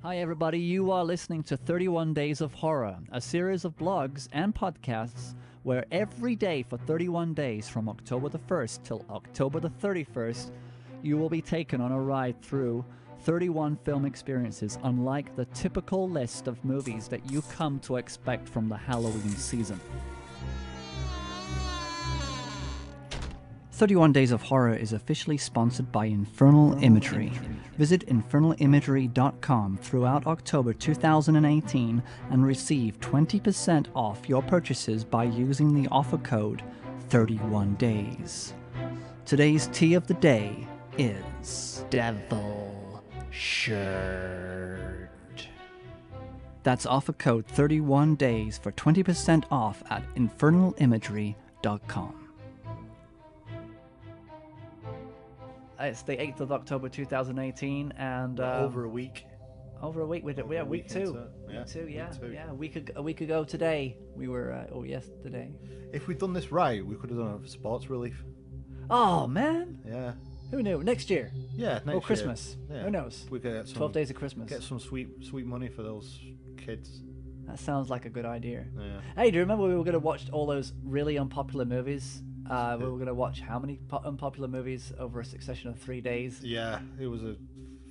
Hi everybody, you are listening to 31 Days of Horror, a series of blogs and podcasts where every day for 31 days from October the 1st till October the 31st, you will be taken on a ride through 31 film experiences unlike the typical list of movies that you come to expect from the Halloween season. 31 Days of Horror is officially sponsored by Infernal Imagery. Visit infernalimagery.com throughout October 2018 and receive 20% off your purchases by using the offer code 31days. Today's tea of the day is Devil Shirt. That's offer code 31days for 20% off at infernalimagery.com. It's the 8th of October 2018, and over a week. Over a week, week two. A week ago today, we were, yesterday. If we'd done this right, we could have done a sports relief. Oh, man. Yeah. Who knew? Next year. Yeah, next year. Or Christmas. Yeah. Who knows? We could get some, 12 days of Christmas. Get some sweet money for those kids. That sounds like a good idea. Yeah. Hey, do you remember we were going to watch all those really unpopular movies? We were going to watch how many unpopular movies over a succession of 3 days? Yeah, it was a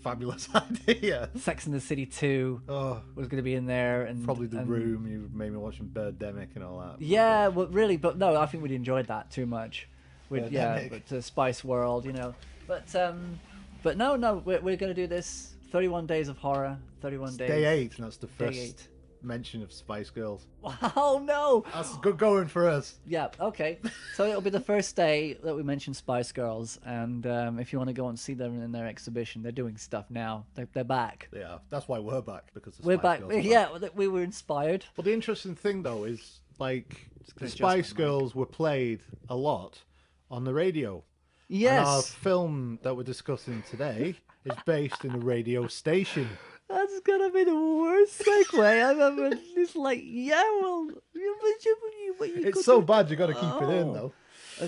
fabulous idea. Sex and the City 2 was going to be in there. And probably The Room. You made me watching Birdemic and all that. Yeah, well, really, but no, I think we'd enjoyed that too much. But Spice World, you know. But no, we're going to do this. 31 Days of Horror, 31 days. Day 8, and that's the first mention of Spice Girls. Oh no, that's good going for us. Yeah, okay, so it'll be the first day that we mention Spice Girls, and if you want to go and see them in their exhibition, they're doing stuff now. They're back. Yeah, that's why we're back, because we're back. Yeah, we were inspired. Well, the interesting thing though is like the Spice Girls were played a lot on the radio. Yes, and our film that we're discussing today is based in a radio station. That's gonna be the worst segue I've ever. It's like, yeah, well, but you it's so bad you got to keep it in though.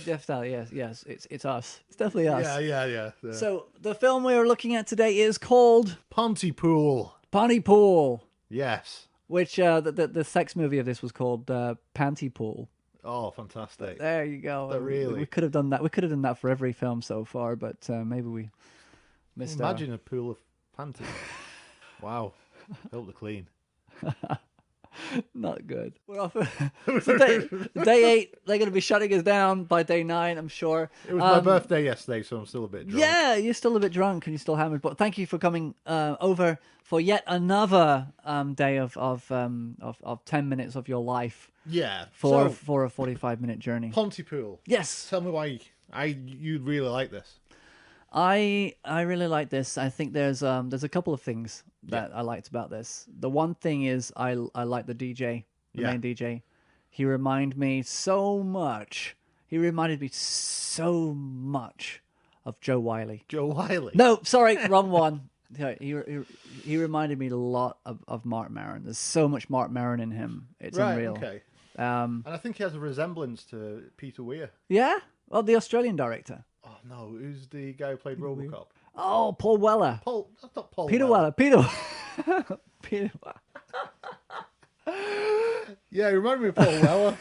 Definitely, yes, it's us. It's definitely us. Yeah. So the film we are looking at today is called Pontypool. Pontypool. Yes. Which the sex movie of this was called Pontypool. Oh, fantastic! There you go. Really, we could have done that. We could have done that for every film so far, but maybe we missed. Imagine a pool of panties. Wow, hope they're clean. Not good. We're off. So day 8, they're going to be shutting us down by day 9, I'm sure. It was my birthday yesterday, so I'm still a bit drunk. Yeah, you're still a bit drunk and you're still hammered. But thank you for coming over for yet another day of 10 minutes of your life. Yeah, for a 45-minute journey. Pontypool. Yes. Tell me why you really like this. I really like this. I think there's a couple of things that I liked about this. The one thing is I like the DJ, the main DJ. He reminded me so much of Joe Wiley. Joe Wiley? No, sorry, wrong one. He reminded me a lot of Mark Maron. There's so much Mark Maron in him. It's unreal. Okay. And I think he has a resemblance to Peter Weir. Yeah? Well, the Australian director. Oh, no. Who's the guy who played Robocop? Oh, Paul Weller. That's not Paul Peter Weller. Peter Weller. Yeah, you remind me of Paul Weller.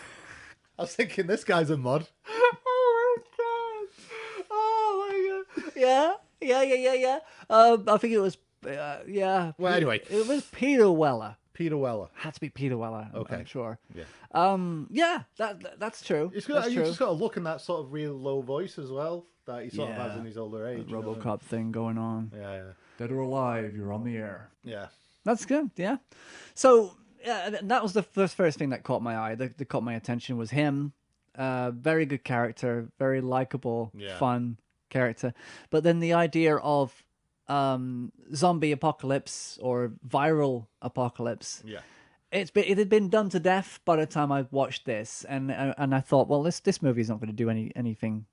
I was thinking, this guy's a mod. Oh, my God. Oh, my God. Yeah. I think it was, yeah. Well, anyway. It was Peter Weller. Peter Weller. Had to be Peter Weller. Okay. I'm sure. Yeah. Yeah, that's true. You just got to look in that sort of real low voice as well that he sort of has in his older age. Robocop thing going on. Yeah. Dead or alive, you're on the air. Yeah. That's good. Yeah. So that was the first thing that caught my eye. That caught my attention was him. Very good character. Very likable. Fun character. But then the idea of zombie apocalypse or viral apocalypse. Yeah. It had been done to death by the time I watched this, and I thought, well, this movie is not going to do anything.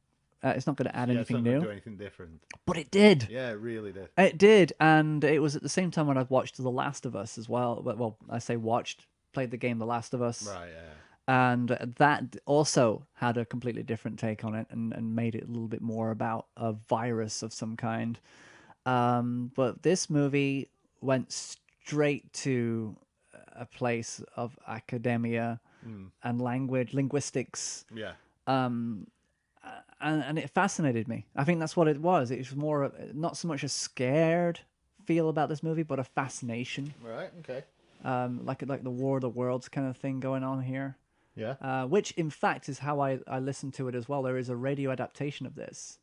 It's not going to add anything new. It's not going to do anything different. But it did. Yeah, it really did. It did, and it was at the same time when I've watched The Last of Us as well. Well, I say watched, played the game The Last of Us. Right. Yeah. And that also had a completely different take on it, and made it a little bit more about a virus of some kind. But this movie went straight to a place of academia and linguistics. Yeah. And it fascinated me. I think that's what it was. It was more not so much a scared feel about this movie, but a fascination. Right. Okay. Like the War of the Worlds kind of thing going on here. Yeah. Which, in fact, is how I listened to it as well. There is a radio adaptation of this.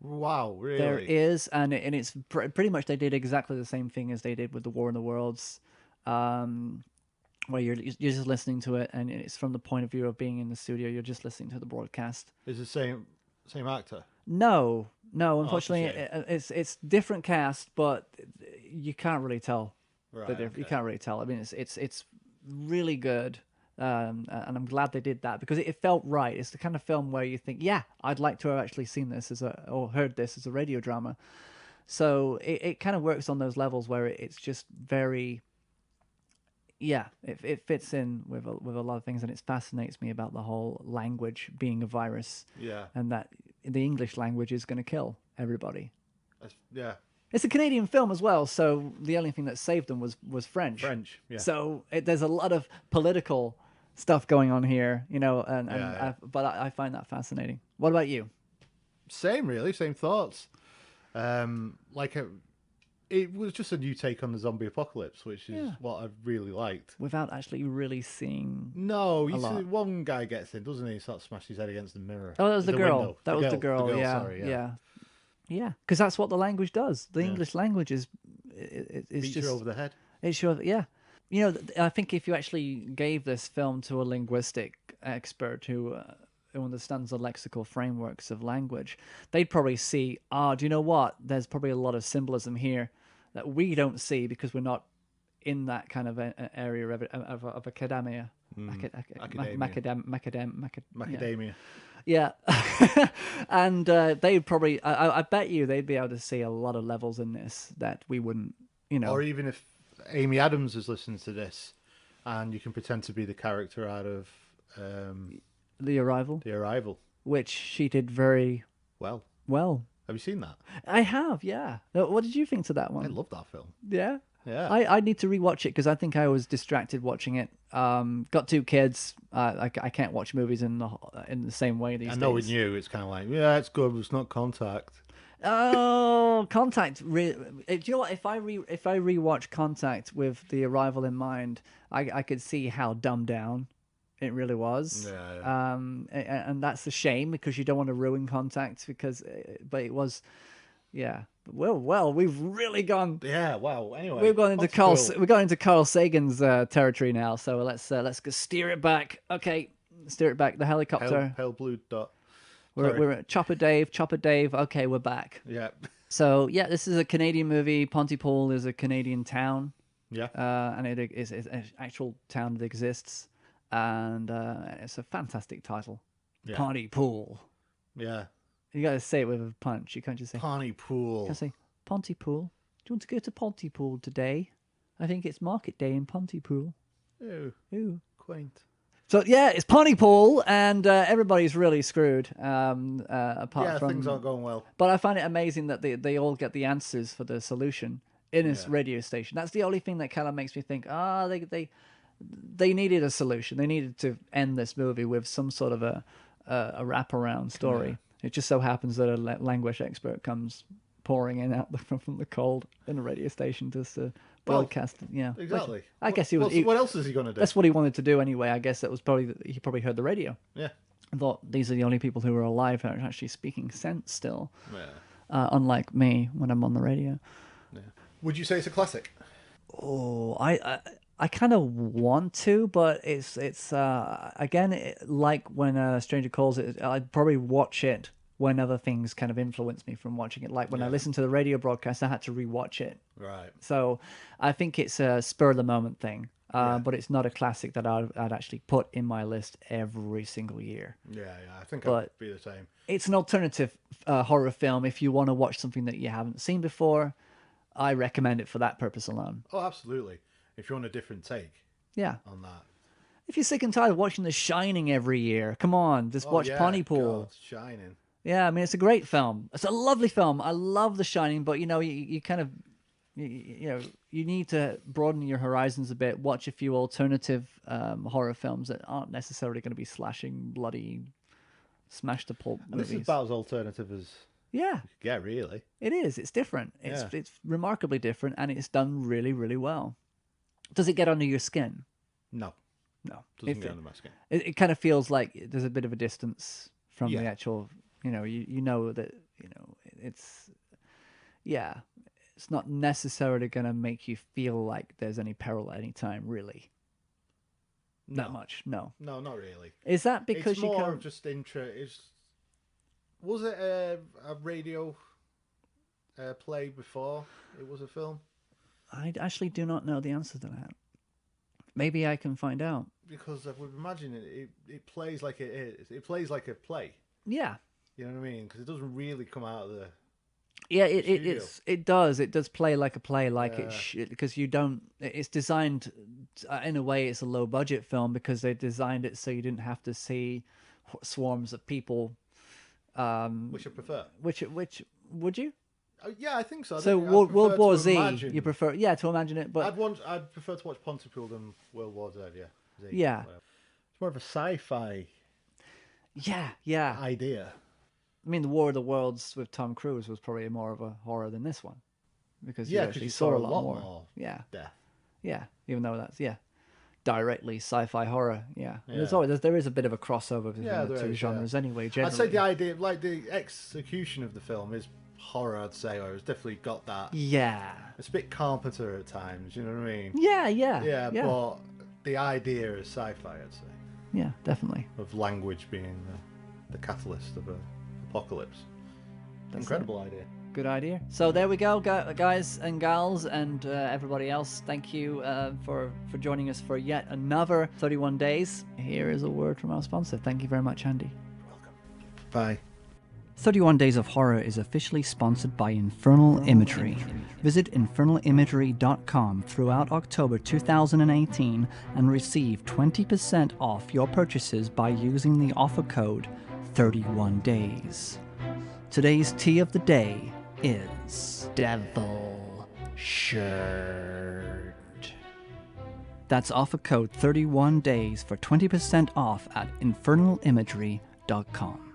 Wow. Really? There is, and it's pretty much they did exactly the same thing as they did with the War of the Worlds, where you're just listening to it, and it's from the point of view of being in the studio. You're just listening to the broadcast. Is the same actor? No. Unfortunately, Oh, it's different cast, but you can't really tell. Right. You Okay. can't really tell. I mean, it's really good. And I'm glad they did that because it felt right. It's the kind of film where you think, yeah, I'd like to have actually seen this or heard this as a radio drama. So it kind of works on those levels where it's just very, it fits in with a lot of things, and it fascinates me about the whole language being a virus. Yeah. And that the English language is going to kill everybody. Yeah. It's a Canadian film as well, so the only thing that saved them was French. French. Yeah. So there's a lot of political stuff going on here, but I find that fascinating. What about you? Same, really. Same thoughts. It was just a new take on the zombie apocalypse, which is what I really liked. Without actually really seeing. No, you see one guy gets in, doesn't he? He sort of smashes his head against the mirror. Oh, that was the girl. Window. That was the girl. Yeah, sorry, yeah. Because that's what the language does. The English language is Beats just you over the head. It's sure, yeah. You know, I think if you actually gave this film to a linguistic expert who understands the lexical frameworks of language, they'd probably see, do you know what? There's probably a lot of symbolism here that we don't see because we're not in that kind of area of academia. Macadamia. Yeah. And they'd probably, I bet you they'd be able to see a lot of levels in this that we wouldn't, Or even if Amy Adams is listening to this and you can pretend to be the character out of The Arrival. The Arrival. Which she did very well. Have you seen that? I have, yeah. What did you think to that one? I love that film. Yeah? Yeah. I need to rewatch it because I think I was distracted watching it. Got two kids. I can't watch movies in the same way these days. I know with you, it's kind of like, yeah, it's good, but it's not Contact. Oh, Contact! Do you know what? If I rewatch Contact with The Arrival in mind, I could see how dumbed down it really was. Yeah. And that's a shame because you don't want to ruin Contact but it was, yeah. Well, we've really gone. Yeah. Wow. Anyway, we've gone into Carl Sagan's territory now. So let's go steer it back. Okay, steer it back. The helicopter. Pale blue dot. We're at Chopper Dave. Okay, we're back. Yeah. So yeah, this is a Canadian movie. Pontypool is a Canadian town. Yeah. And it is an actual town that exists, and it's a fantastic title. Yeah. Pontypool. Yeah. You got to say it with a punch. You can't just say Pontypool. You can say Pontypool. Do you want to go to Pontypool today? I think it's market day in Pontypool. Ooh. Quaint. So yeah, it's Pontypool, and everybody's really screwed. Apart from things aren't going well. But I find it amazing that they all get the answers for the solution in this radio station. That's the only thing that kind of makes me think, they needed a solution. They needed to end this movie with some sort of a wraparound story. Yeah. It just so happens that a language expert comes pouring in out from the cold in a radio station just to broadcast. Yeah, exactly. I guess he was. What else is he going to do? That's what he wanted to do anyway. I guess that was he probably heard the radio. Yeah. I thought these are the only people who are alive who are actually speaking sense still. Yeah. Unlike me when I'm on the radio. Yeah. Would you say it's a classic? Oh, I kind of want to, but it's again like when Stranger Calls it. I'd probably watch it when other things kind of influence me from watching it. Like when I listened to the radio broadcast, I had to rewatch it. Right. So I think it's a spur of the moment thing, but it's not a classic that I'd actually put in my list every single year. Yeah, I think I'd be the same. It's an alternative horror film. If you want to watch something that you haven't seen before, I recommend it for that purpose alone. Oh, absolutely. If you want a different take on that. If you're sick and tired of watching The Shining every year, come on, just watch Pontypool. God, Shining. Yeah, I mean, it's a great film. It's a lovely film. I love The Shining, but, you kind of, you need to broaden your horizons a bit. Watch a few alternative horror films that aren't necessarily going to be slashing, bloody, smash to pulp movies. This is about as alternative as yeah, really. it is. It's different. It's remarkably different, and it's done really, really well. Does it get under your skin? No, doesn't get under my skin. It kind of feels like there's a bit of a distance from the actual. You know that it's it's not necessarily going to make you feel like there's any peril at any time, really. Not much, no. No, not really. Is that because it's more of just interest? Was it a radio play before it was a film? I actually do not know the answer to that. Maybe I can find out. Because I would imagine it plays like it is. It plays like a play. Yeah. You know what I mean? Because it doesn't really come out of the. Yeah, it does. It does play like a play, because you don't. It's designed in a way. It's a low budget film because they designed it so you didn't have to see swarms of people. Which I prefer. Which would you? Yeah, I think so. So World War Z, you prefer? Yeah, to imagine it, but I'd prefer to watch Pontypool than World War Z. Yeah. Yeah. It's more of a sci-fi. Yeah. Idea. I mean, the War of the Worlds with Tom Cruise was probably more of a horror than this one, because you actually saw a lot more. Yeah. Death. Yeah. Even though that's directly sci-fi horror. Yeah. There is a bit of a crossover between the two genres anyway. Generally. I'd say the idea, like the execution of the film, is horror. I'd say, or it's definitely got that. Yeah. It's a bit Carpenter at times. You know what I mean? Yeah. But the idea is sci-fi. I'd say. Yeah, definitely. Of language being the catalyst of an apocalypse. Incredible idea. Good idea. So there we go, guys and gals, and everybody else. Thank you for joining us for yet another 31 days. Here is a word from our sponsor. Thank you very much, Andy. Welcome. Bye. 31 Days of Horror is officially sponsored by Infernal Imagery. Visit infernalimagery.com throughout October 2018 and receive 20% off your purchases by using the offer code 31 days. Today's tea of the day is Devil Shirt. That's offer code 31 days for 20% off at infernalimagery.com.